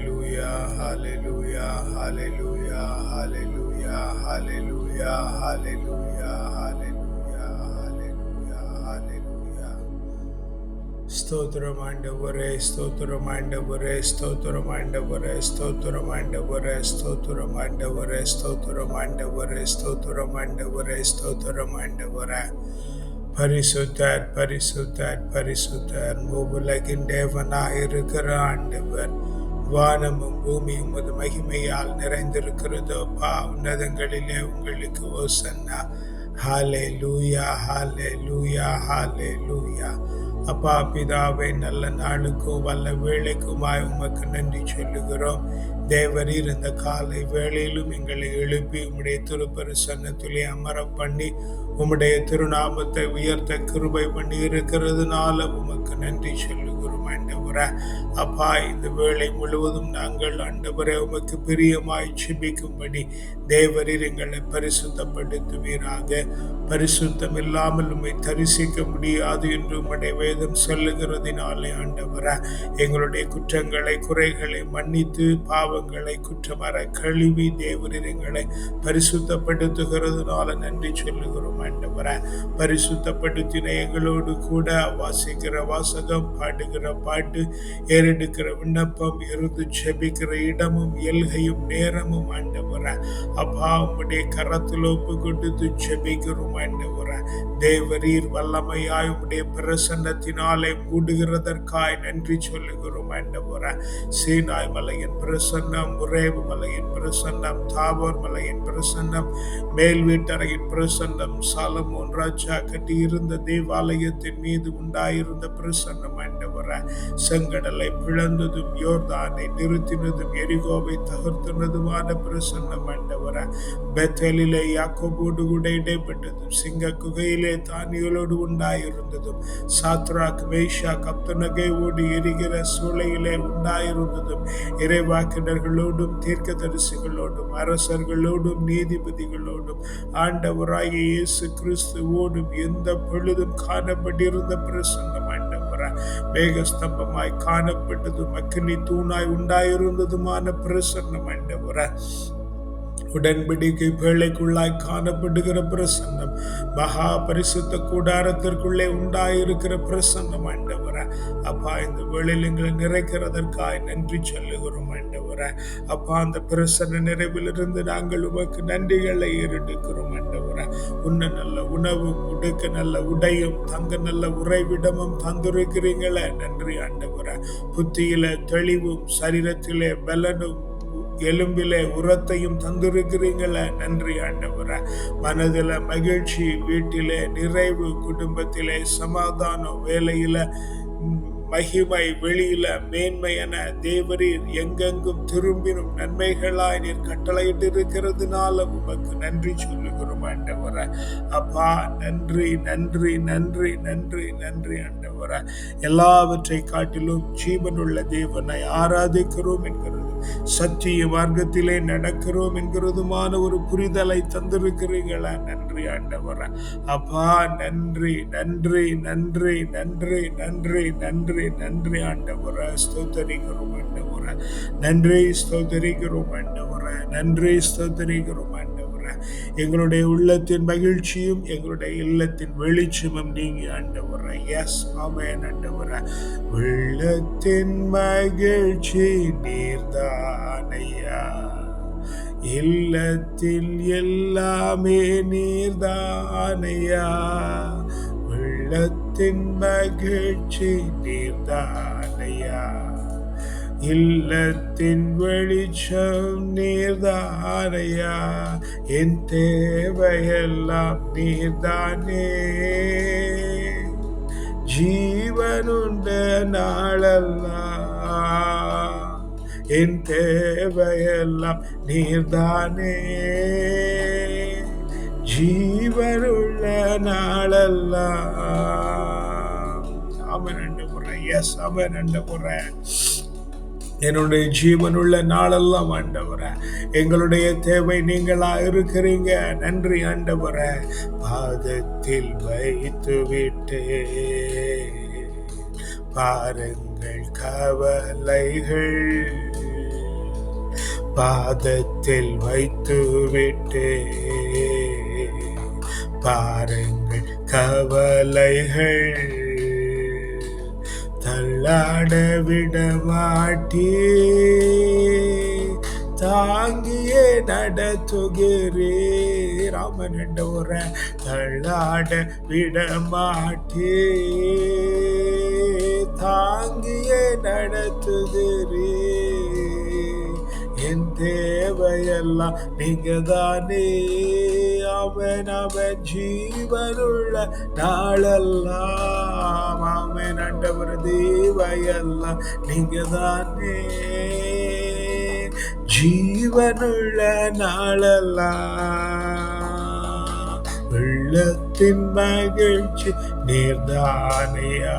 Hallelujah, hallelujah, hallelujah, hallelujah, hallelujah, hallelujah, hallelujah, hallelujah, hallelujah. ஸ்தோத்திரம் ஆண்டவரே, ஸ்தோத்திரம் ஆண்டவரே, ஸ்தோத்திரம் ஆண்டவரே, ஸ்தோத்திரம் ஆண்டவரே, ஸ்தோத்திரம் ஆண்டவரே, ஸ்தோத்திரம் ஆண்டவரே, ஸ்தோத்திரம் ஆண்டவரே, ஸ்தோத்திரம் ஆண்டவரே. பரிசுத்தர், பரிசுத்தர், பரிசுத்தர், உலகின் தேவனாயிருக்கிற ஆண்டவர். வானமும் பூமியும் உமது மகிமையால் நிறைந்திருக்கிறதோ பா. உன்னதங்களிலே உங்களுக்கு ஓசன்னா. ஹalleluya, ஹalleluya, ஹalleluya. அப்பா பிதாவே, நல்ல நாளுக்கும் வல்ல வேளைக்குமாய் உமக்கு நன்றி சொல்லுகிறோம். தேவரீர் இந்த காலை வேளையிலும் எங்களை எழுப்பி உம்முடைய திருப்பரிசன்னத்திலே அமர பண்ணி உம்முடைய திருநாமத்தை உயர்த்த கிருபை பண்ணி இருக்கிறதுனால உமக்கு நன்றி சொல்லுகிறோம் ஆண்டவரே. அப்பா, இந்த வேளை முழுவதும் நாங்கள் ஆண்டவரே உமக்கு பிரியமாய் ஜெபிக்கும்படி தேவரீர் எங்களை பரிசுத்தப்படுத்துவீராக. பரிசுத்தம் இல்லாமல் உம்மை தரிசிக்க முடியாது என்று உம்முடைய வேதம் சொல்லுகிறதினாலே ஆண்டவரே, எங்களுடைய குற்றங்களை குறைகளை மன்னித்து பாவங்களை குற்றமற கழுவி தேவரீர் எங்களை பரிசுத்தப்படுத்துகிறதுனால நன்றி சொல்லுகிறோம் ஆண்டவரே. பரிசுத்தப்படுத்தின எங்களோடு கூட வாசிக்கிற வாசகம், பாடுகிற பாட்டு, ஏறெடுக்கிற விண்ணப்பம், இருந்து ஜெபிக்கிற இடமும் எல்கையும் நேரமும் ஆண்டவரே அப்பா உம்முடைய கரத்தில் ஒப்பு கொடுத்து ஜெபிக்கிறோம் ஆண்டவரே. தேவரீர் வல்லமையாய் உம்முடைய பிரசன்னத்தினாலே மூடுகிறதற்காய் நன்றி சொல்லுகிறோம் ஆண்டவரே. சீனாய் மலையின் பிரசன்னம், உரேவு மலையின் பிரசன்னம், தாபோர் மலையின் பிரசன்னம், மேல் வீட்டறையின் பிரசன்னம், சாலமோன் ராஜா கட்டியிருந்த தேவாலயத்தின் மீது உண்டாயிருந்த பிரசன்னம் ஆண்டவரே. செங்கடலை பிளந்ததும், யோர்தானை நிறுத்தினதும், எரிகோவை தகர்த்தினதுமான பிரசன்னம் ஆண்டவரே. பெத்தேலிலே யாக்கோபோடு கூட இடைப்பட்டதும், சிங்க குகையிலே தானியலோடு உண்டாயிருந்ததும், சாத்ராக் மேஷாக் அப்தநகோவோடு எரிகிற சூளையிலே உண்டாயிருந்ததும், இறைவாக்கினர்களோடும் தீர்க்கதரிசிகளோடும் அரசர்களோடும் நீதிபதிகளோடும் ஆண்டவராகிய இயேசு கிறிஸ்துவோடும் எந்த பொழுதும் காணப்பட்டிருந்த பிரசன்னம் ஆண்டவரே. மேகஸ்தம்பமாய் காணப்பட்டதும் அக்கினி தூணாய் உண்டாயிருந்ததுமான பிரசன்னம் ஆண்டவரே. உடன்படிக்கை பேழைக்குள்ளாய் காணப்படுகிற பிரசன்னம், மகா பரிசுத்த கூடாரத்திற்குள்ளே உண்டாயிருக்கிற பிரசன்னம் ஆண்டவரே. அப்பா, இந்த வேளையில் எங்களை நிறைக்கிறதற்காய் நன்றி சொல்லுகிறோம் ஆண்டவரே. அப்பா, அந்த பிரசன்ன நிறைவிலிருந்து நாங்கள் உமக்கு நன்றிகளை ஏறெடுக்கிறோம் ஆண்டவரே. உன்ன நல்ல உணவும் உடுக்க நல்ல உடையும் தங்க நல்ல உறைவிடமும் தந்திருக்கிறீங்களே, நன்றி ஆண்டவரே. புத்தியில தெளிவும் சரீரத்திலே பலனும் எலும்பிலே உரத்தையும் தந்திருக்கிறீங்கள, நன்றி ஆண்டவரே. மனதில மகிழ்ச்சி, வீட்டிலே நிறைவு, குடும்பத்திலே சமாதானம், வேலையில மகிமை, வெளியில மேன்மை என தேவரீர் எங்கெங்கும் திரும்பினும் நன்மைகளாய் நீர் கட்டளையிட்டு இருக்கிறதுனால உமக்கு நன்றி சொல்லுகிறோம் ஆண்டவரே. அப்பா, நன்றி நன்றி நன்றி நன்றி நன்றி ஆண்டவரே. எல்லாவற்றை காட்டிலும் ஜீவனுள்ள தேவனை ஆராதிக்கிறோம் என்கிறது, சத்திய மார்க்கத்திலே நடக்கிறோம் என்கிறதுமான ஒரு புரிதலை தந்திருக்கிறீங்களா, நன்றி ஆண்டவரே. அப்பா, நன்றி நன்றி நன்றி நன்றி நன்றி நன்றி நன்றி ஆண்டவரே. ஸ்தோத்திரிக்கிறோம் ஆண்டவரே, நன்றி ஸ்தோத்திரிக்கிறோம் ஆண்டவரே, நன்றி ஸ்தோத்திரிக்கிறோம் ஆண்டவரே. எங்களுடைய உள்ளத்தின் மகிழ்ச்சியும் எங்களுடைய இல்லத்தின் வெளிச்சமும் நீங்க ஆண்டவரே. எஸ், ஆமென் ஆண்டவரே. உள்ளத்தின் மகிழ்ச்சி நீர்தானையா, இல்லத்தில் எல்லாமே நீர்தானையா. உள்ளத்தின் மகிழ்ச்சி நீர்தானையா, இல்லத்தின் வெளிச்சம் நீர்தானையா. என் தேவையெல்லாம் நீர்தானே, ஜீவனுண்ட நாளெல்லாம் என் தேவையெல்லாம் நீர்தானே, ஜீவனுள்ள நாளெல்லாம். அவன் என்று முறை, எஸ், அவன் என்று முறை. என்னுடைய ஜீவனுள்ள நாளெல்லாம் ஆண்டவரே, எங்களுடைய தேவை நீங்களா இருக்கிறீங்க, நன்றி ஆண்டவரே. பாதத்தில் வைத்து விட்டு பாருங்கள் கவலைகள் பாதத்தில் வைத்து விட்டே. பாருங்கள் கவலைகள் தள்ளாட விட மாட்டே. தாங்கியே நடத்துகிறே. ராமன் என்ற தள்ளாட விட மாட்டே. தாங்கியே நடத்துகிறே. என் தேவையெல்லாம் நீங்க தானே. அவன் ஜீவனுள்ள நாளெல்லாம். அவன் ஆண்டவர் தேவையெல்லாம் நீங்க தானே. ஜீவனுள்ள நாளெல்லாம். உள்ளத்தின் மகிழ்ச்சி நீர்தானையா.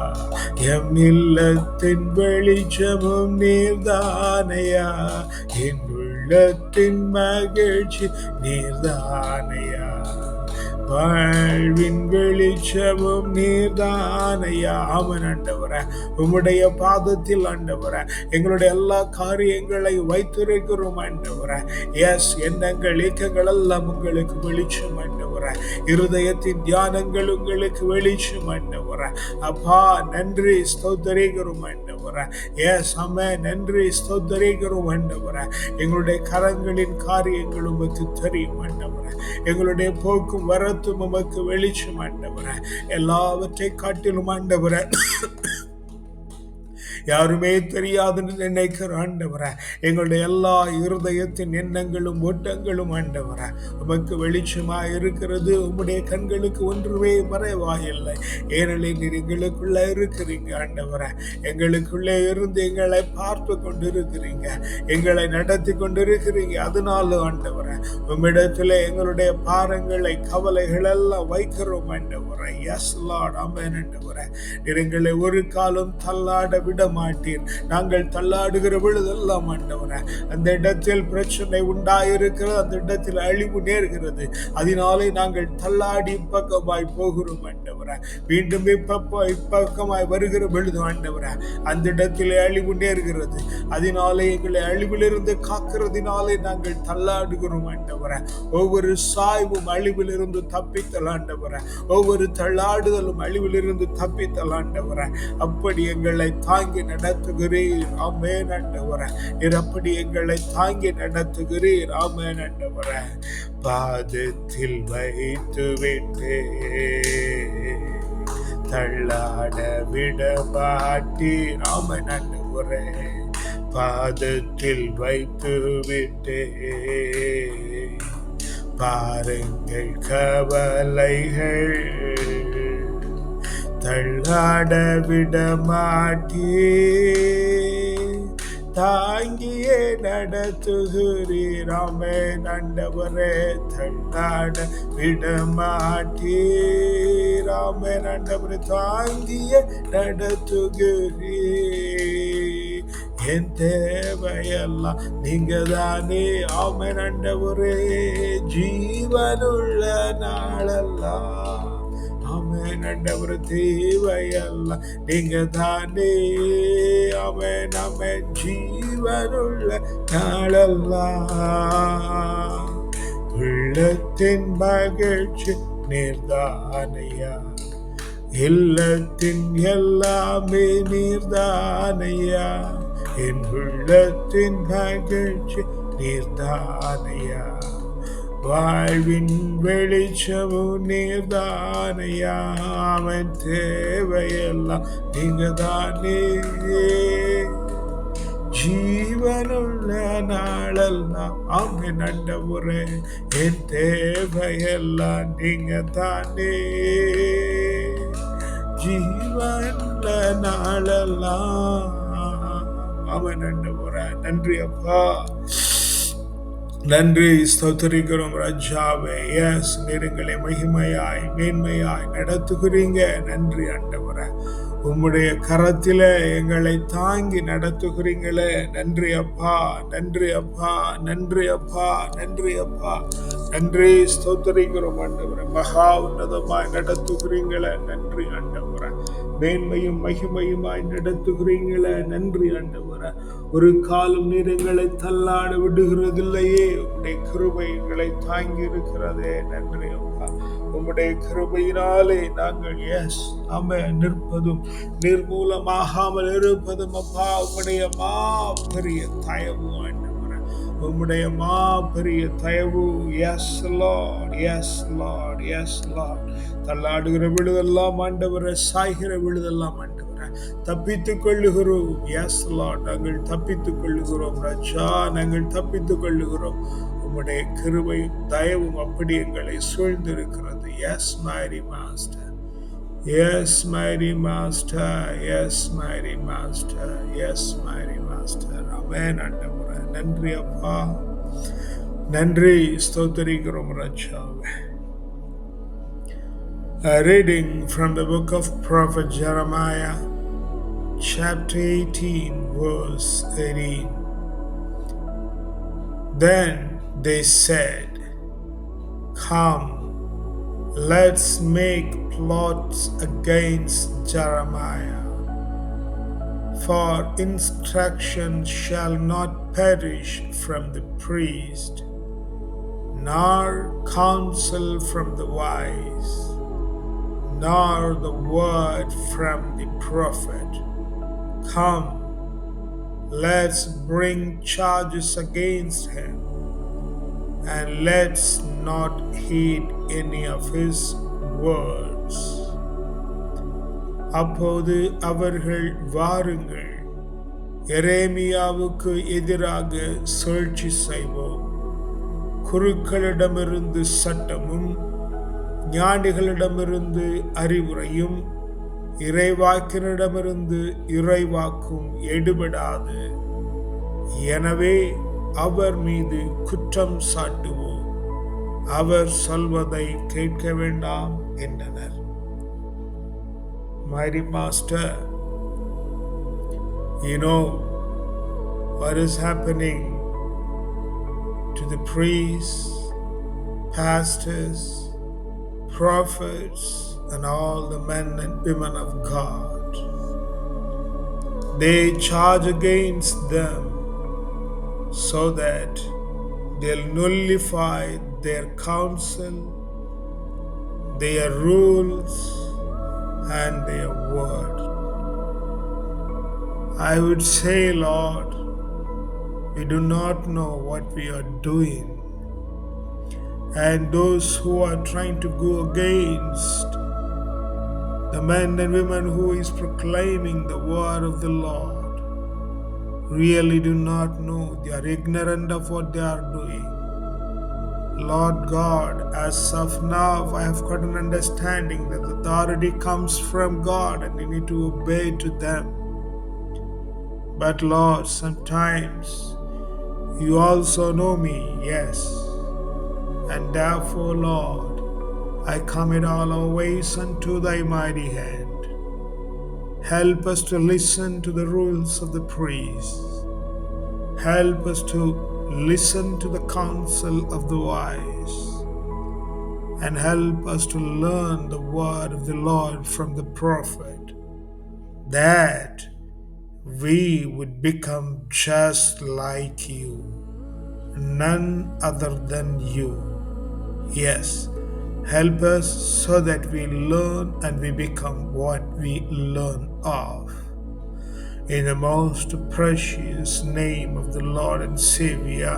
எம் இல்லத்தின் வெளிச்சமும் நீர்தானையா. என் உள்ளத்தின் மகிழ்ச்சி நீர்தானையா. வாழ்வின் வெளிச்சமும் நீர்தானையா. அவன் ஆண்டவர உம்முடைய பாதத்தில் ஆண்டவர எங்களுடைய எல்லா காரியங்களை வைத்திருக்கிறோம் ஆண்டவர. எஸ், எண்ணங்கள் இயக்கங்கள் எல்லாம் உங்களுக்கு வெளிச்சம் ஆண்டவர. இருதயத்தின் தியானங்கள் உங்களுக்கு வெளிச்சம் ஆண்டவர. அப்பா நன்றி ஸ்தோத்திரிக்கிறோம் ஆண்டவர. எஸ் அம்மே, நன்றி ஸ்தோத்திரிக்கிறோம் ஆண்டவர. எங்களுடைய கரங்களின் காரியங்கள் உமக்கு தெரியும் ஆண்டவர. எங்களுடைய போக்கும் வர உமக்கு வெளிச்சம் ஆண்டவர. எல்லாவற்றை காட்டிலும் ஆண்டவர யாருமே தெரியாதுன்னு நினைக்கிற ஆண்டவர. எங்களுடைய எல்லா இருதயத்தின் எண்ணங்களும் ஓட்டங்களும் ஆண்டவர உமக்கு வெளிச்சமா இருக்கிறது. உம்முடைய கண்களுக்கு ஒன்றுமே மறைவாயில்லை. ஏனெனில் நீர் எங்களுக்குள்ள இருக்கிறீங்க ஆண்டவர. எங்களுக்குள்ளே இருந்து எங்களை பார்த்து கொண்டிருக்கிறீங்க, எங்களை நடத்தி கொண்டிருக்கிறீங்க. அதனால ஆண்டவர உம்மிடத்துல எங்களுடைய பாரங்களை கவலைகள் எல்லாம் வைக்கிறோம் ஆண்டவர. எஸ் லார்ட், ஆமென் ஆண்டவர. நீர் எங்களை ஒரு காலம் தள்ளாட விட மாட்டீர். நாங்கள் தள்ளாடுகிற பொழுதெல்லாம் ஆண்டவரே அந்த இடத்தில் பிரச்சனை உண்டாயிருக்கிறது, அந்த இடத்தில் அழிவு நேர்கிறது. அதனாலே நாங்கள் தள்ளாடி இப்பக்கமாய் போகிறோம் ஆண்டவரே. மீண்டும் இப்பக்கமாய் வருகிற பொழுது ஆண்டவரே அந்த இடத்திலே அழிவு நேர்கிறது. அதனாலே எங்களை அழிவிலிருந்து காக்கிறதுனாலே நாங்கள் தள்ளாடுகிறோம் ஆண்டவரே. ஒவ்வொரு சாய்வும் அழிவிலிருந்து தப்பித்தல் ஆண்டவரே. ஒவ்வொரு தள்ளாடுதலும் அழிவிலிருந்து தப்பித்தல் ஆண்டவரே. அப்படி எங்களை தாங்கி நடத்துகிறீர். ஆமென் ஆண்டவரே. நீர் அப்படி எங்களை தாங்கி நடத்துகிறீர். ஆமென் ஆண்டவரே. பாதத்தில் வைத்து விட்டே. தள்ளாட விட மாட்டீர். ஆமென் ஆண்டவரே. பாதத்தில் வைத்து விட்டே. பாருங்கள் கவலைகள் தள்ளாட விட மாட்டே. தாங்கியே நடத்துகிறீர். ஆமென் ஆண்டவரே. தள்ளாட விட மாட்டீர். ஆமென் ஆண்டவரே. தாங்கியே நடத்துகிறீர். என் தேவையெல்லாம் நீங்க தானே. ஆமென் ஆண்டவரே. ஜீவனுள்ள நாளெல்லாம். ஆமென் ஆண்டவர் தேவையெல்லாம் நீங்க தானே. ஆமென் ஆமென். ஜீவனுள்ள நாளெல்லாம். உள்ளத்தின் மகிழ்ச்சி நீர்தானையா. இல்லத்தின் எல்லாமே நீர்தானையா. என் உள்ளத்தின் மகிழ்ச்சி நீர்தானையா. வாழ்வின் வெளிச்சமும் நீர்தானையா. அவன் தேவையெல்லாம் நீங்க தானே. ஜீவனுள்ள நாளெல்லாம். ஆமென் ஆண்டவரே. என் தேவையெல்லாம் நீங்க தானே. ஜீவனுள்ள நாளெல்லாம். அவன் ஆண்டவரே. நன்றி அப்பா, நன்றி ஸ்தோத்திரிக்கிறோம் ராஜாவே. எஸ், நீருங்களை மகிமையாய் மேன்மையாய் நடத்துகிறீங்க. நன்றி ஆண்டவரே. உம்முடைய கரத்தில எங்களை தாங்கி நடத்துகிறீங்களே. நன்றி அப்பா, நன்றி அப்பா, நன்றி அப்பா, நன்றி அப்பா. நன்றி ஸ்தோத்திரிக்கிறோம் ஆண்டவரே. மகா உன்னதமாய் நடத்துகிறீங்களே. நன்றி ஆண்டவரே. மேன்மையும் மகிமையுமாய் நடத்துகிறீங்களே, நன்றி ஆண்டவரே. ஒரு காலம் நீர் எங்களை தள்ளாட விடுகிறதில்லையே, உம்முடைய கிருபை எங்களை தாங்கி இருக்கிறதே, நன்றி அப்பா. உம்முடைய கிருபையினாலே நாங்கள் நிற்பதும் நிர்மூலமாகாமல் இருப்பதும் அப்பா உம்முடைய பெரிய தயவு ஆண்டவரே, உம்முடைய பெரிய தயவு. Yes Lord, yes Lord, yes Lord. தள்ளாடுகிற விழுதெல்லாம் ஆண்டவரே, சாய்கிற விழுதெல்லாம் ஆண்டவரே, தப்பித்துக் கொள்ளுகிறோம். எஸ் லார்ட், நாங்கள் தப்பித்துக் கொள்ளுகிறோம் ராஜா, நாங்கள் தப்பித்துக் கொள்ளுகிறோம். உம்முடைய கிருபையும் தயவும் அப்படி எங்களை சூழ்ந்திருக்கிறது. Yes mighty master, yes mighty master, yes mighty master, yes mighty master. ஆமென் ஆண்டவரே, நன்றி அப்பா, நன்றி, ஸ்தோத்திரிக்கிறோம் ராஜாவே. A reading from the book of prophet Jeremiah, chapter 18, verse 18. Then they said, "Come, let's make plots against Jeremiah, for instruction shall not perish from the priest, nor counsel from the wise, nor the word from the prophet. Come, let's bring charges against him, and let's not heed any of his words." அப்போது அவர்கள், வாருங்கள், எரேமியாவுக்கு எதிராக சூழ்ச்சி செய்வோம். குருக்களிடமிருந்து சட்டமும் ஞானிகளிடமிருந்து அறிவுரையும் இறைவாக்கினரிடமிருந்து இறைவாக்கும் எடுபடாது. எனவே அவர் மீது குற்றம் சாட்டுவோம், அவர் சொல்வதை கேட்க வேண்டாம் என்றனர். Mighty Master, you know what is happening to the priests, pastors, prophets, and all the men and women of God. They charge against them so that they'll nullify their counsel, their rules, and their word. I would say, Lord, we do not know what we are doing. And those who are trying to go against the men and women who is proclaiming the word of the Lord really do not know. They are ignorant of what they are doing. Lord God, as of now, I have got an understanding that the authority comes from God and we need to obey to them. But Lord, sometimes you also know me, yes. And therefore, Lord, I commit all our ways unto thy mighty hand. Help us to listen to the rules of the priests. Help us to listen to the counsel of the wise. And help us to learn the word of the Lord from the prophet, that we would become just like you, none other than you. Yes, help us so that we learn and we become what we learn of. In the most precious name of the Lord and Savior,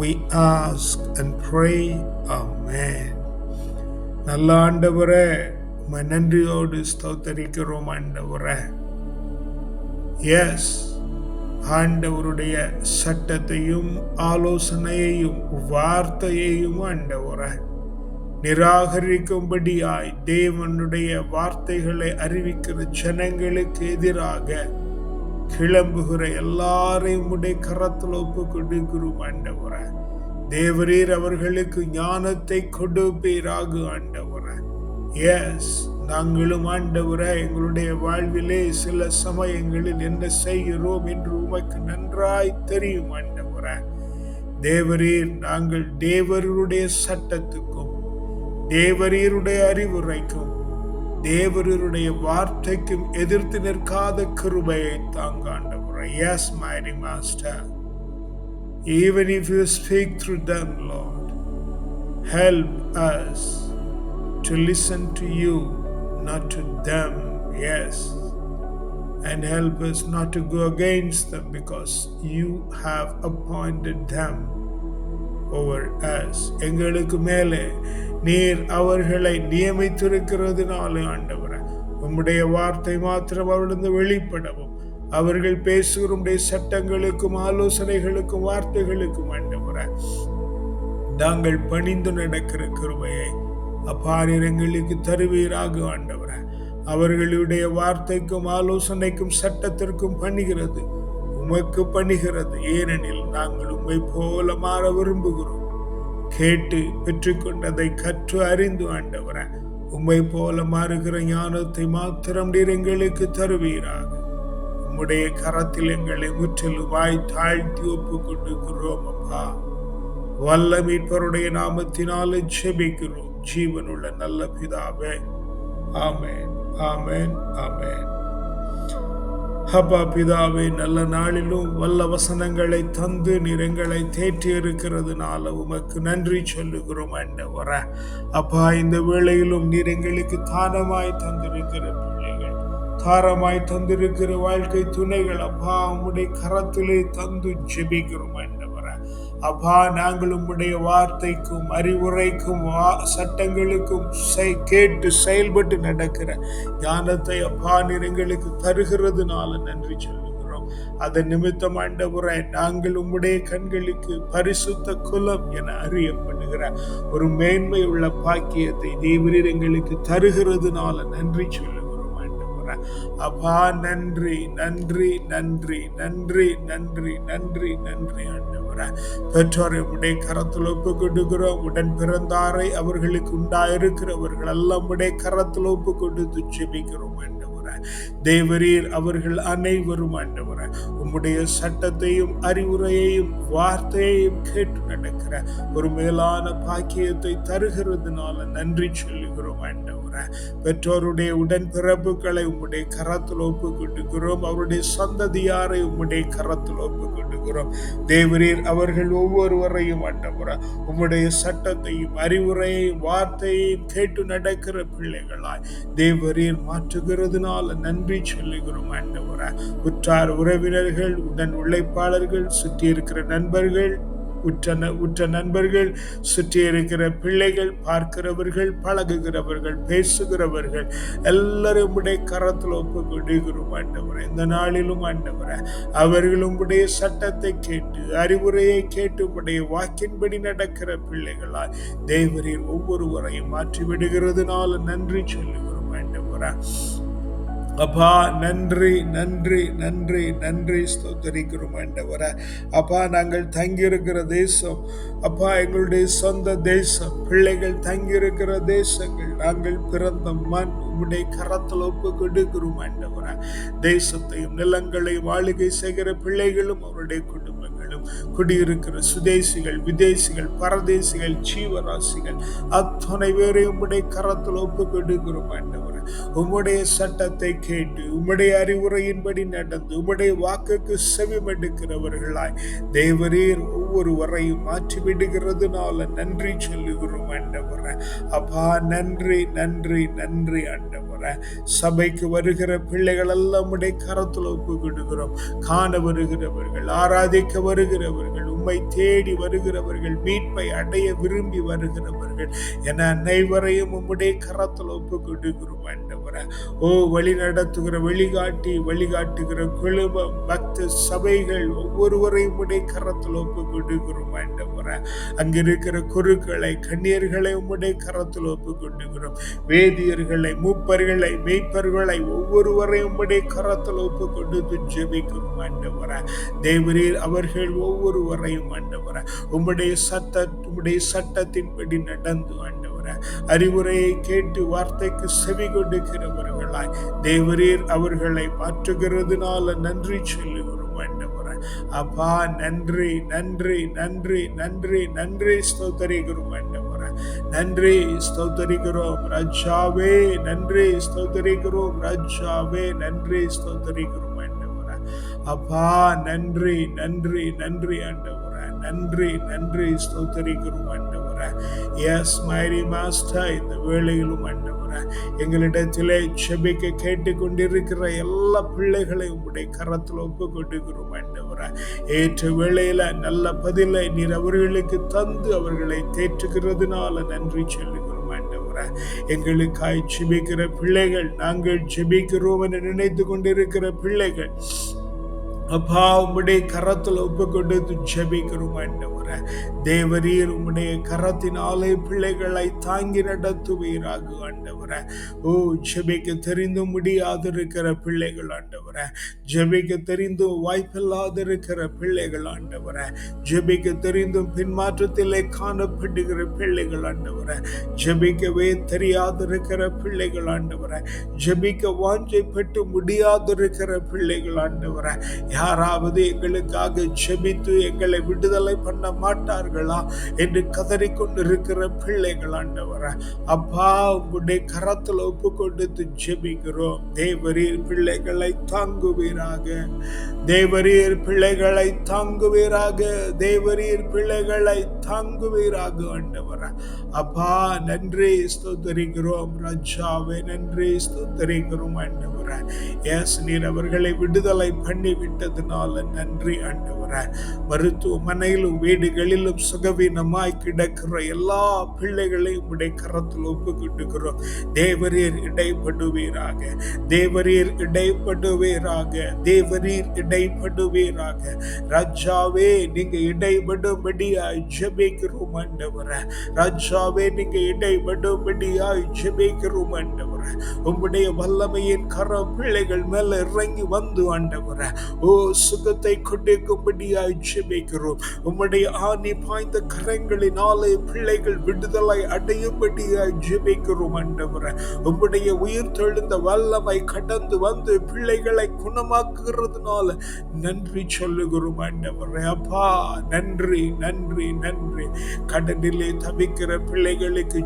we ask and pray. Amen. நல்ல ஆண்டவரே, உம்மை நன்றியோடு ஸ்தோத்தரிக்கிறோம் ஆண்டவரே. S, ஆண்டவருடைய சட்டத்தையும் ஆலோசனையையும் வார்த்தையையும் ஆண்டவரே நிராகரிக்கும்படியாய் தேவனுடைய வார்த்தைகளை அறிவிக்கிற ஜனங்களுக்கு எதிராக கிளம்புகிற எல்லாரையும் உடைய கரத்தில் ஒப்பு கொடுக்கிறோம் ஆண்டவரே. தேவரீர் அவர்களுக்கு ஞானத்தை கொடுப்பீராக ஆண்டவரே. எஸ், நாங்களும் ஆண்டவரே எங்களுடைய வாழ்விலே சில சமயங்களில் என்ன செய்கிறோம் என்று உமக்கு நன்றாய் தெரியும் ஆண்டவரே. தேவரீர், நாங்கள் தேவருடைய சட்டத்துக்கும் தேவரீருடைய அறிவுரைக்கும் தேவருடைய வார்த்தைக்கும் எதிர்த்து நிற்காத கிருபையை தாங்க ஆண்டவரே. Yes, mighty master. Even if you speak through them, Lord, help us to listen to you, not to them. Yes. And help us not to go against them, because you have appointed them over us. எங்களுக்கு மேலே நீர் அவர்களை நியமித்திருக்கிறதுனால ஆண்டவரே, உம்முடைய வார்த்தை மாத்திரம் அவர்களிருந்து வெளிப்படவும், அவர்கள் பேசுகிற உம்முடைய சட்டங்களுக்கும் ஆலோசனைகளுக்கும் வார்த்தைகளுக்கும் ஆண்டவரே நாங்கள் பணிந்து நடக்கிற கிருபையை அப்பா நீர் எங்களுக்கு தருவீராக ஆண்டவரே. அவர்களுடைய வார்த்தைக்கும் ஆலோசனைக்கும் சட்டத்திற்கும் பணிகிறது, உமக்கு பணிகிறது. ஏனெனில் நாங்கள் உம்மை போல மாற விரும்புகிறோம். கேட்டு பெற்றுக்கொண்டதை கற்று அறிந்து ஆண்டவரே, உம்மை போல மாறுகிற ஞானத்தை மாத்திரம் நீர் எங்களுக்கு தருவீராக. உம்முடைய கரத்தில் எங்களை முற்றிலுமாய் தாழ்த்தி ஒப்பு கொண்டிருக்கிறோம் அப்பா. வல்ல மீட்பருடைய நாமத்தினாலே ஜெபிக்கிறோம் ஜீவனுள்ள நல்ல பிதாவே. ஆமென், ஆமென், ஆமென். அப்பா பிதாவே, நல்ல நாளிலும் வல்ல வசனங்களை தந்து நீர் எங்களை தேற்றி இருக்கிறதுனால உமக்கு நன்றி சொல்லுகிறோம் ஆண்டவரே. அப்பா இந்த வேளையிலும் நீர் எங்களுக்கு தானமாய் தந்திருக்கிற பிள்ளைகள், தாரமாய் தந்திருக்கிற வாழ்க்கை துணைகள் அப்பா உம்முடைய கரத்திலே தந்து ஜெபிக்கிறோம் ஆண்டவரே. அப்பா நாங்கள் உம்முடைய வார்த்தைக்கும் அறிவுரைக்கும் சட்டங்களுக்கும் கேட்டு செயல்பட்டு நடக்கிற ஞானத்தை அப்பா நீர் எங்களுக்கு தருகிறதுனால நன்றி சொல்லுகிறோம். அதன் நிமித்தம் ஆண்டவரே, நாங்கள் உம்முடைய கண்களுக்கு பரிசுத்த குலம் என அறியப்படுகிற ஒரு மேன்மை உள்ள பாக்கியத்தை தேவரீர் எங்களுக்கு தருகிறதுனால நன்றி சொல்லுகிறோம். அப்பா நன்றி, நன்றி, நன்றி, நன்றி, நன்றி, நன்றி, நன்றி ஆண்டவரே. பெற்றோரை உடைய கரத்தில் ஒப்பு கொடுக்கிறோம். உடன் பிறந்தாரை அவர்களுக்கு உண்டாயிருக்கிறவர்கள் எல்லாம் உடைய கரத்தில் ஒப்பு கொடுத்து ஜெபிக்கிறோம் ஆண்டவரே. தேவரீர் அவர்கள் அனைவரும் ஆண்டவரே உம்முடைய சட்டத்தையும் அறிவுரையையும் வார்த்தையையும் கேட்டு நடக்கிற ஒரு மேலான பாக்கியத்தை தருகிறதுனால நன்றி சொல்லுகிறோம் ஆண்டவரே. பெற்றோருடைய உடன்பிறப்புகளை உம்முடைய கரத்தில் ஒப்பு கொடுக்கிறோம். அவருடைய சந்ததியாரை உம்முடைய கரத்தில் ஒப்பு கொடுக்கிறோம். தேவரீர் அவர்கள் ஒவ்வொருவரையும் ஆண்டவரே உம்முடைய சட்டத்தையும் அறிவுரையையும் வார்த்தையையும் கேட்டு நடக்கிற பிள்ளைகளாய் தேவரீர் மாற்றுகிறதுனால நன்றி சொல்லுகிறோம் ஆண்டவரே. உற்றார் உறவினர்கள், உடன் உழைப்பாளர்கள், சுற்றி இருக்கிற நண்பர்கள், உற்ற நண்பர்கள், சுற்றி இருக்கிற பிள்ளைகள், பார்க்கிறவர்கள், பழகுகிறவர்கள், பேசுகிறவர்கள் எல்லாரும் உடைய கரத்தில் ஒப்பு கொடுக்கிறோம் ஆண்டவரே. இந்த நாளிலும் ஆண்டவரே அவர்கள் உம்முடைய சட்டத்தை கேட்டு அறிவுரையை கேட்டு உம்முடைய வாக்கின்படி நடக்கிற பிள்ளைகளாய் தேவரீர் ஒவ்வொருவரையும் மாற்றி விடுகிறதுனால நன்றி சொல்லுகிறோம் ஆண்டவரே. அப்பா நன்றி, நன்றி, நன்றி, நன்றி ஸ்தோத்திரிக்கிறோம் ஆண்டவரே. அப்பா நாங்கள் தங்கியிருக்கிற தேசம் அப்பா எங்களுடைய சொந்த தேசம், பிள்ளைகள் தங்கியிருக்கிற தேசங்கள், நாங்கள் பிறந்த மண் உம்முடைய கரத்தில் ஒப்பு கொடுக்கிறோம் ஆண்டவரே. தேசத்தையும் நிலங்களையும் ஆளுகை செய்கிற பிள்ளைகளும் அவருடைய குடும்பங்களும், குடியிருக்கிற சுதேசிகள், விதேசிகள், பரதேசிகள், ஜீவராசிகள் அத்தனை பேரையும் உம்முடைய கரத்தில் ஒப்பு கொடுக்கிறோம் ஆண்டவரே. உம்முடைய சட்டத்தை கேட்டு உம்முடைய அறிவுரையின்படி நடந்து உம்முடைய வாக்குக்கு செவிமடுக்கிறவர்களாய் தேவரீர் ஒவ்வொருவரையும் மாற்றி விடுகிறதுனால நன்றி சொல்லுகிறோம் ஆண்டவரே. அப்பா நன்றி, நன்றி, நன்றி ஆண்டவரே. சபைக்கு வருகிற பிள்ளைகள் எல்லாம் உம்முடைய கரத்தில் ஒப்பு கொடுக்கிறோம். காண வருகிறவர்கள், ஆராதிக்க வருகிறவர்கள், உம்மை தேடி வருகிறவர்கள், மீட்பை அடைய விரும்பி வருகிறவர்கள் என அனைவரையும் உம்முடைய கரத்தில் ஒப்பு கொடுக்கிறோம் ஆண்டவரே. ஓ வழி நடத்துகிற வழிகாட்டுகிற குழுமம், பக்த சபைகள் ஒவ்வொருவரையும் உம்முடைய கரத்தில் ஒப்பு கொடுக்கிறோம் ஆண்டவரே. அங்கிருக்கிற குருக்களை, கன்னியர்களை உம்முடைய கரத்தில் ஒப்பு கொடுக்கிறோம். வேதியர்களை, மூப்பர்களை, மெய்ப்பர்களை ஒவ்வொருவரையும் உம்முடைய கரத்தில் ஒப்பு கொடுத்து ஜெபிக்கிறோம் ஆண்டவரே. தேவரீர் அவர்கள் ஒவ்வொருவரையும் ஆண்டவரே உம்முடைய சட்டத்தின்படி நடந்து ஆண்டவரே அறிவுரையை கேட்டு வார்த்தைக்கு செவி கொடுக்கிறவர்களாய் தேவரீர் அவர்களை மாற்றுகிறதுனால நன்றி சொல்லுகிறோம் ஆண்டவரே. அப்பா நன்றி, நன்றி, நன்றி, நன்றி, நன்றி ஸ்தோத்திரிக்கிறோம் ஆண்டவரே. நன்றி ஸ்தோத்தரிக்கிறோம் ராஜாவே, நன்றி ஸ்தோத்தரிக்கிறோம் ராஜாவே, நன்றி ஸ்தோத்தரிக்கிறோம் ஆண்டவரே. அப்பா நன்றி நன்றி நன்றி ஆண்டவரே, நன்றி நன்றி ஸ்தோத்தரிக்கிறோம் ஆண்டவரே. எஸ் மைரி மாஸ்டர், இந்த வேளையிலும் ஆண்டவரே எங்களிடத்திலே செபிக்க கேட்டுக்கொண்டிருக்கிற எல்லா பிள்ளைகளையும் உங்களுடைய கரத்தில் ஒப்பு கொண்டிருக்கிறோம் ஆண்டவரே. ஏற்ற வேளையில நல்ல பதிலை நீர் அவர்களுக்கு தந்து அவர்களை தேற்றுகிறதுனால நன்றி சொல்லுகிறோம் ஆண்டவரே. எங்களுக்காய் செபிக்கிற பிள்ளைகள், நாங்கள் செபிக்கிறோம் என்று நினைத்து கொண்டிருக்கிற பிள்ளைகள், அப்பா உம்முடைய கரத்தில் ஒப்பு கொடுத்து ஜெபிக்கிறோம் ஆண்டவரே. தேவரீர் உம்முடைய கரத்தினாலே பிள்ளைகளை தாங்கி நடத்துவீராக ஆண்டவரே. ஓ ஜெபிக்க தெரிந்து முடியாதிருக்கிற பிள்ளைகள் ஆண்டவரே, ஜெபிக்க தெரிந்தும் வாய்ப்பில்லாதிருக்கிற பிள்ளைகள் ஆண்டவரே, ஜெபிக்க தெரிந்தும் பின்மாற்றத்திலே காணப்படுகிற பிள்ளைகள் ஆண்டவரே, ஜெபிக்கவே தெரியாதிருக்கிற பிள்ளைகள் ஆண்டவரே, ஜெபிக்க வாஞ்சைப்பட்டு முடியாதிருக்கிற பிள்ளைகள் ஆண்டவரே, யாராவது எங்களுக்காக ஜெபித்து எங்களை விடுதலை பண்ண மாட்டார்களா என்று கதறிக்கொண்டிருக்கிற பிள்ளைகள் ஆண்டவரே, அப்பா உங்களுடைய கரத்தில் ஒப்பு கொடுத்து ஜெபிக்கிறோம். தேவரீர் பிள்ளைகளை தாங்குவீராக, தேவரீர் பிள்ளைகளை தாங்குவீராக, தேவரீர் பிள்ளைகளை தாங்குவீராக ஆண்டவரே. அப்பா நன்றி ஸ்தோத்தரிக்கிறோம் ராஜாவே, நன்றி ஸ்தோத்தரிக்கிறோம் ஆண்டவரே. எஸ் நீர் அவர்களை விடுதலை பண்ணி விட்டதுனால நன்றி ஆண்டவரே. மருத்துவமனையிலும் வீடுகளிலும் சுகவீனமாய் கிடக்கிற எல்லா பிள்ளைகளையும் உடைய கரத்தில் ஒப்பு கொண்டுகிறோம். தேவரீர் இடைப்படுவீராக, தேவரீர் இடைப்படுவீராக, தேவரீர் இடைப்படுவீராக. ராஜாவே நீங்க இடைபடும்படியாய் ஜெபிக்கிறோம் ஆண்டவரே. ராஜாவே நீங்க இடைபடும்படியாய் ஜெபிக்கிறோம் ஆண்டவரே. உம்முடைய வல்லமையின் கரம் பிள்ளைகள் மேல இறங்கி வந்து ஆண்டவரே, ஓ சுகத்தை கொடுக்கும்படியாய் ஜெபிக்கிறோம். உம்முடைய ஆணி பாய்ந்த கரங்களினாலே பிள்ளைகள் விடுதலை அடையும்படியாய் ஜெபிக்கிறோம் ஆண்டவரே. உம்முடைய உயிர் தெழுந்த வல்லமை கடந்து வந்து பிள்ளைகளை குணமாக்குகிறதுனால நன்றி சொல்லுகிறோம் ஆண்டவரே. அப்பா நன்றி நன்றி நன்றி. கடனிலே தவிக்கிற பிள்ளைகளுக்கு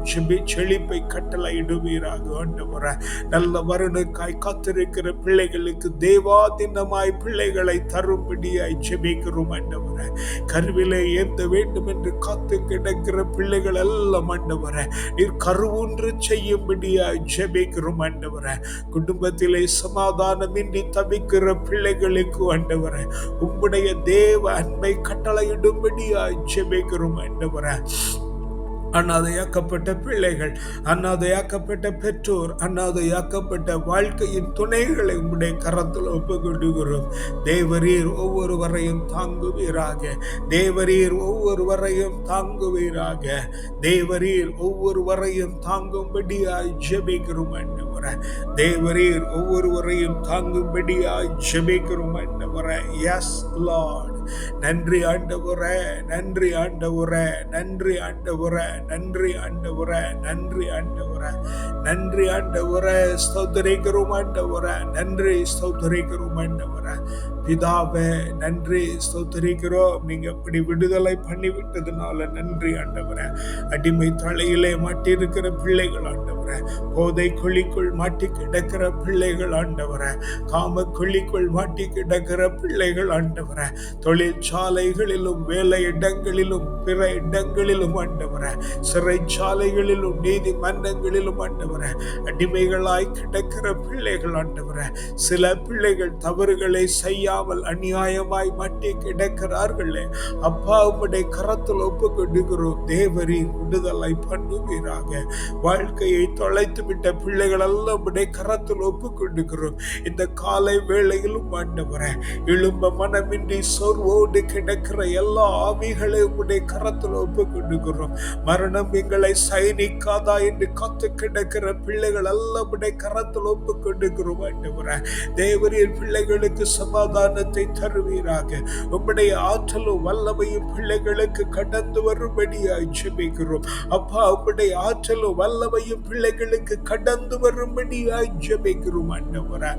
செழிப்பை கட்டளையிடுவீராக ஆண்டவரே. நல்ல வருணுக்காய் காத்திருக்கிற பிள்ளைகளுக்கு தேவாதினமாய் பிள்ளைகளை தரும்படியாய் ஜெபிக்கிறோம் ஆண்டவரே. கருவிலே ஏந்த வேண்டும் என்று காத்து கிடக்கிற பிள்ளைகள் எல்லாம் ஆண்டவரே நீர் கருவூன்று செய்யும்படியாய் ஜெபிக்கிறோம் ஆண்டவரே. குடும்பத்திலே சமாதானமின்றி தவிக்கிற பிள்ளைகளுக்கு ஆண்டவரே உம்முடைய தேவ அன்பை கட்டளையிடும்படியாய் ஜெபிக்கிறோம் ஆண்டவரே. அனாதையாக்கப்பட்ட பிள்ளைகள், அனாதையாக்கப்பட்ட பெற்றோர், அனாதையாக்கப்பட்ட வாழ்க்கையின் துணைகளை உம்முடைய கரத்தில் ஒப்பு கொண்டுகிறோம். தேவரீர் ஒவ்வொருவரையும் தாங்குவீராக, தேவரீர் ஒவ்வொருவரையும் தாங்குவீராக, தேவரீர் ஒவ்வொருவரையும் தாங்கும்படியாய் ஜெபிக்கிறோம் ஆண்டவரே. தேவரீர் ஒவ்வொருவரையும் தாங்கும்படியாய் ஜெபிக்கிறோம் ஆண்டவரே. Yes Lord. நன்றி ஆண்டவரே, நன்றி ஆண்டவரே, நன்றி ஆண்டவரே, நன்றி ஆண்டவரே, நன்றி ஆண்டவரே, நன்றி ஆண்டவரே. ஸ்தோத்திரிக்கிறோம் ஆண்டவரே, நன்றி ஸ்தோத்திரிக்கிறோம் ஆண்டவரே. பிதாவே நன்றி ஸ்தோத்திரிக்கிறோம். நீங்க அப்படி விடுதலை பண்ணிவிட்டதுனால நன்றி ஆண்டவரே. அடிமை தலையிலே மாட்டியிருக்கிற பிள்ளைகள் ஆண்டவரே, போதை குழிக்குள் மாட்டி கிடக்கிற பிள்ளைகள் ஆண்டவரே, காம குழிக்குள் மாட்டி கிடக்கிற பிள்ளைகள் ஆண்டவரே, தொழிற்சாலைகளிலும் வேலை இடங்களிலும் பிற இடங்களிலும் ஆண்டவரே, சிறைச்சாலைகளிலும் நீதிமன்றங்களிலும் ஆண்டவரே அடிமைகளாய் கிடக்கிற பிள்ளைகள் ஆண்டவரே. சில பிள்ளைகள் தவறுகளை செய்யாமல் அநியாயமாய் மாட்டி கிடக்கிறார்களே, அப்பா உம்முடைய கரத்தில் ஒப்பு கொடுக்கிறோம். தேவரீர் விடுதலை பண்ணுவீராக. வாழ்க்கையை தொலைத்து விட்ட பிள்ளைகள் எல்லாம் உம்முடைய கரத்தில் ஒப்பு கொடுக்கிறோம். இந்த காலை வேளையிலும் ஆண்டவரே எழும்ப மனமின்றி சோர்வோடு கிடக்கிற எல்லா ஆவிகளை உம்முடைய கரத்தில் ஒப்பு கொடுக்கிறோம். மரணம் எங்களை சயனிக்காதா என்று காத்து கிடக்கிற பிள்ளைகள் எல்லாம் உம்முடைய கரத்தில் ஒப்பு கொடுக்கிறோம் ஆண்டவரே. தேவரீர் பிள்ளைகளுக்கு சமாதானத்தை தருவீராக. உம்முடைய ஆற்றலும் வல்லமையும் பிள்ளைகளுக்கு கடந்து வரும்படியாய் ஜெபிக்கிறோம். அப்பா உம்முடைய ஆற்றலும் வல்லமையும் பிள்ளைகளுக்கு கடந்து வரும்படியாய் ஜெபிக்கிறோம் ஆண்டவரே.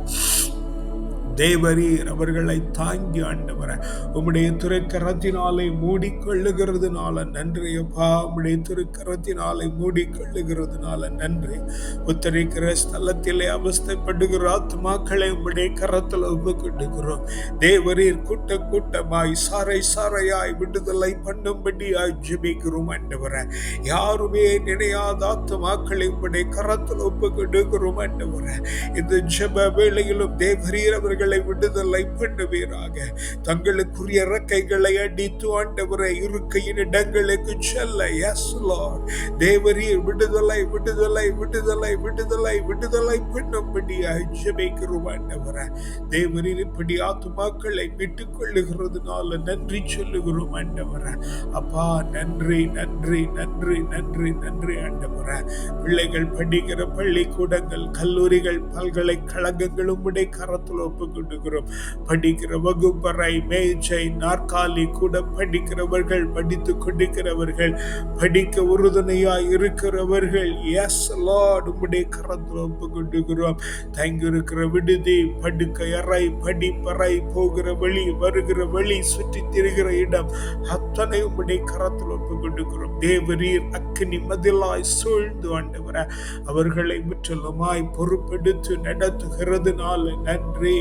தேவரீர் அவர்களை தாங்கி ஆண்டவரே உம்முடைய திருக்கரத்தினாலே மூடிக்கொள்ளுகிறதுனால நன்றி அப்பா. உம்முடைய திருக்கரத்தினாலே மூடிக்கொள்ளுகிறதுனால நன்றி. உத்தரிக்கிற ஸ்தலத்திலே அவஸ்தைப்படுகிற ஆத்மாக்களை உம்முடைய கரத்தில் ஒப்புக்கொடுக்கிறோம். தேவரீர் கூட்ட கூட்டமாய் சாரை சாரையாய் விடுதலை பண்ணும்படியாய் ஜெபிக்கிறோம் ஆண்டவரே. யாருமே நினையாத ஆத்மாக்களை உம்முடைய கரத்தில் ஒப்புக்கொடுக்கிறோம் ஆண்டவரே. இந்த ஜெப வேளையிலும் தேவரீர் அவர்களை விடுதலை பண்ணுவீராக. தங்களுக்குரிய இறக்கைகளை அடித்து ஆண்டவரை இருக்கையின் இடங்களுக்கு செல்ல எஸ் லார்ட் தேவரீர் விடுதலை விடுதலை விடுதலை விடுதலை விடுதலை பண்ணும்படியாய் ஜெபிக்கிறோம் ஆண்டவரே. தேவரீர் இப்படி ஆத்துமாக்களை மீட்டுக் கொள்ளுகிறதுனால நன்றி சொல்லுகிறோம் ஆண்டவரே. அப்பா நன்றி நன்றி நன்றி நன்றி நன்றி ஆண்டவரே. பிள்ளைகள் படிக்கிற பள்ளிக்கூடங்கள், கல்லூரிகள், பல்கலைக்கழகங்களும் உடைய கரத்தில் ஒப்புக்கொடுக்கிறோம். படிக்கிற வகுப்பறை, மேஜை, நாற்காலி கூட படிக்கிறவர்கள், படித்துக் கொண்டிருக்கிறவர்கள், படிக்க உறுதுணையாய் இருக்கிறவர்கள் எஸ் லார்ட் உம்முடைய கரத்தில் ஒப்புக்கொடுக்கிறோம். தங்கியிருக்கிற விடுதி, படுக்கை அறை, படிப்பறை, போகிற வழி, வருகிற வழி, சுற்றி திரிகிற இடம் அத்தனை உம்முடைய கரத்தில் ஒப்புக்கொடுக்கிறோம். தேவரீர் அக்கினி மதிலாய் சூழ்ந்து ஆண்டவரே அவர்களை முற்றிலுமாய் பொறுப்பெடுத்து நடத்துகிறதுனால நன்றி.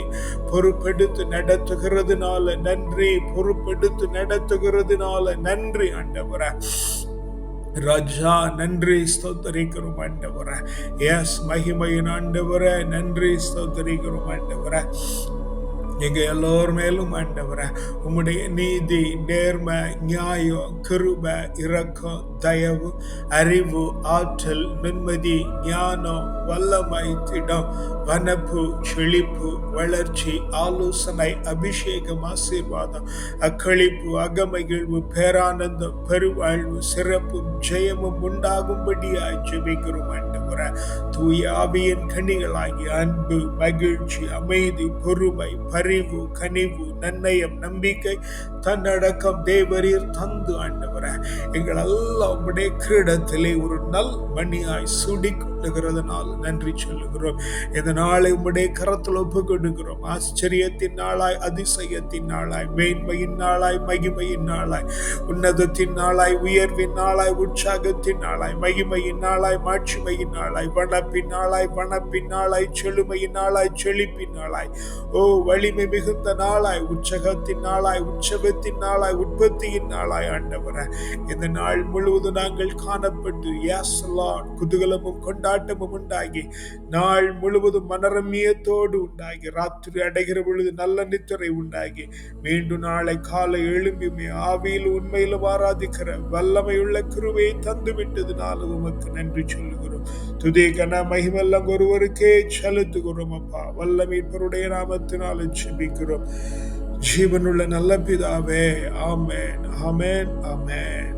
பொறுப்பெடுத்து நடத்துகிறதுனால நன்றி. பொறுப்பெடுத்து நடத்துகிறதுனால நன்றி ஆண்டவரே. ராஜா நன்றி ஸ்தோத்தரிக்கிறோம் ஆண்டவரே. எஸ் மகிமையின் ஆண்டவரே நன்றி ஸ்தோத்தரிக்கிறோம் ஆண்டவரே. எங்க எல்லோர் மேலும் ஆண்டவரே உம்முடைய நீதி, நேர்மை, நியாயம், கிருபை, இரக்கம், தயவு, அறிவு, ஆற்றல், நிம்மதி, ஞானம், வல்லமை, திடம், வனப்பு, செழிப்பு, வளர்ச்சி, ஆலோசனை, அபிஷேகம், ஆசீர்வாதம், அக்களிப்பு, அகமகிழ்வு, பேரானந்தம், பெருவாழ்வு, சிறப்பும் ஜெயமும் உண்டாகும்படியாய் ஜெபிக்கிறோம் ஆண்டவரே. தூய ஆவியின் கனிகளாகி அன்பு, மகிழ்ச்சி, அமைதி, பொறுமை, பரிவு, கனிவு, நன்னயம், நம்பிக்கை, தன்னடக்கம் தேவரீர் தந்து ஆண்டவரே எங்கள் எல்லாம் உம்முடைய கிரீடத்திலே ஒரு நல் மணியாய் சுடிக்கொள்ளுகிறதுனால நன்றி சொல்லுகிறோம். இந்த நாளை உம்முடைய கரத்தில் ஒப்புக்கொடுக்கிறோம். ஆச்சரியத்தின் நாளாய், அதிசயத்தின் நாளாய், மேன்மையின் நாளாய், மகிமையின் நாளாய், உன்னதத்தின் நாளாய், உயர்வின் நாளாய், உற்சாகத்தின் நாளாய், மகிமையின் நாளாய், மாட்சிமையின் நாளாய், வனப்பின் நாளாய், வனப்பின் நாளாய், செழுமையின் நாளாய், செழிப்பின் நாளாய், ஓ வலிமை மிகுந்த நாளாய், உற்சகத்தின் நாளாய், உற்சவத்தின் நாளாய், உற்பத்தியின் நாளாய் ஆண்டவரே இந்த நாள் முழுவதும் நாங்கள் காணப்பட்டு எஸ் லார்ட் குதூகலமும் கொண்டாட்டமும் உண்டாகி நாள் முழுவதும் மனரமியத்தோடு உண்டாகி ராத்திரி அடைகிற பொழுது நல்ல நித்திரை உண்டாகி மீண்டும் நாளை காலை எழும்பி ஆவியில் உண்மையிலும் ஆராதிக்கிற வல்லமையுள்ள கிருபையை தந்துவிட்டதுனால உமக்கு நன்றி சொல்லுகிறோம். துதி கன மகிமெல்லாம் ஒருவருக்கே செலுத்துகிறோம் அப்பா. வல்லமைப்பருடைய நாமத்தினால ஜெபிக்கிறோம் ஜீவனுள்ள நல்ல பிதாவே. ஆமென் ஆமென் ஆமென்.